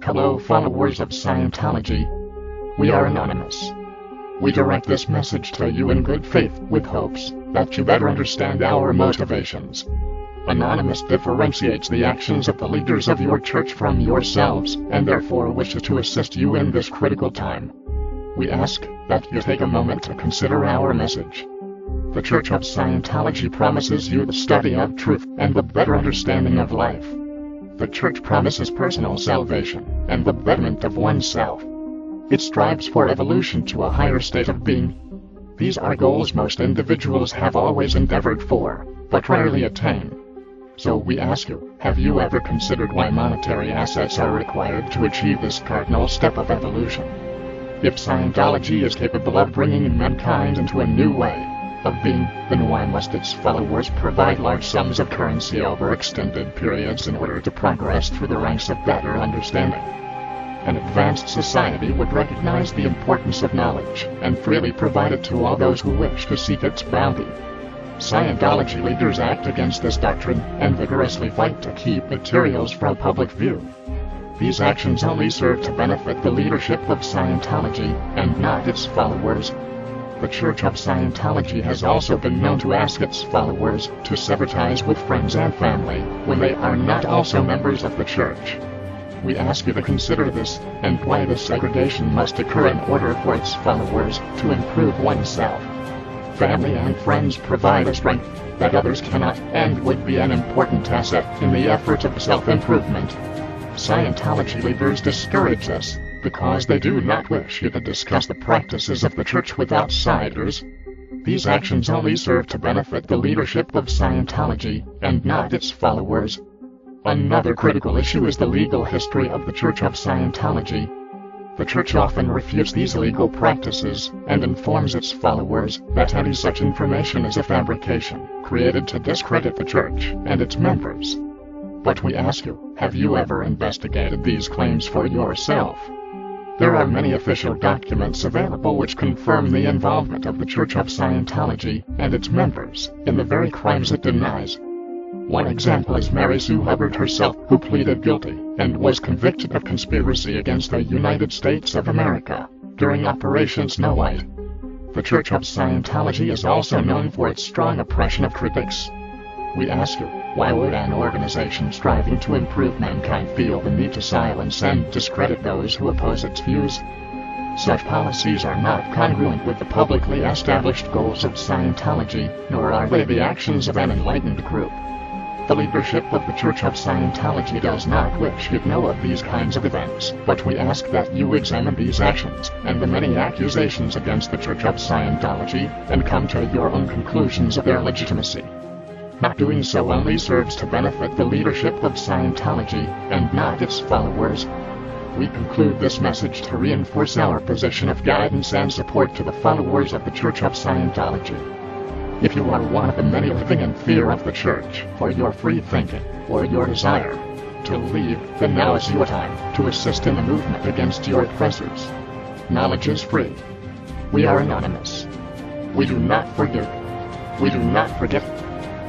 Hello, followers of Scientology. We are anonymous. We direct this message to you in good faith, with hopes that you better understand our motivations. Anonymous differentiates the actions of the leaders of your church from yourselves, and therefore wishes to assist you in this critical time. We ask that you take a moment to consider our message. The Church of Scientology promises you the study of truth and the better understanding of life. The Church promises personal salvation and the betterment of oneself. It strives for evolution to a higher state of being. These are goals most individuals have always endeavored for, but rarely attain. So we ask you, have you ever considered why monetary assets are required to achieve this cardinal step of evolution? If Scientology is capable of bringing mankind into a new way of being, then why must its followers provide large sums of currency over extended periods in order to progress through the ranks of better understanding? An advanced society would recognize the importance of knowledge and freely provide it to all those who wish to seek its bounty. Scientology leaders act against this doctrine and vigorously fight to keep materials from public view. These actions only serve to benefit the leadership of Scientology and not its followers. The Church of Scientology has also been known to ask its followers to sever ties with friends and family when they are not also members of the church. We ask you to consider this and why this segregation must occur in order for its followers to improve oneself. Family and friends provide a strength that others cannot and would be an important asset in the effort of self-improvement. Scientology leaders discourage this because they do not wish you to discuss the practices of the church with outsiders. These actions only serve to benefit the leadership of Scientology and not its followers. Another critical issue is the legal history of the Church of Scientology. The church often refutes these legal practices and informs its followers that any such information is a fabrication created to discredit the church and its members. But we ask you, have you ever investigated these claims for yourself? There are many official documents available which confirm the involvement of the Church of Scientology and its members in the very crimes it denies. One example is Mary Sue Hubbard herself, who pleaded guilty and was convicted of conspiracy against the United States of America during Operation Snow White. The Church of Scientology is also known for its strong oppression of critics. We ask you, why would an organization striving to improve mankind feel the need to silence and discredit those who oppose its views? Such policies are not congruent with the publicly established goals of Scientology, nor are they the actions of an enlightened group. The leadership of the Church of Scientology does not wish you to know of these kinds of events, but we ask that you examine these actions and the many accusations against the Church of Scientology and come to your own conclusions of their legitimacy. Not doing so only serves to benefit the leadership of Scientology and not its followers. We conclude this message to reinforce our position of guidance and support to the followers of the Church of Scientology. If you are one of the many living in fear of the church, for your free thinking, or your desire to leave, then now is your time to assist in the movement against your oppressors. Knowledge is free. We are anonymous. We do not forgive. We do not forget.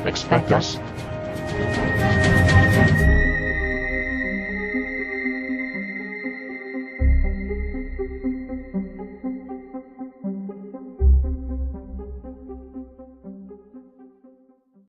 Expect us.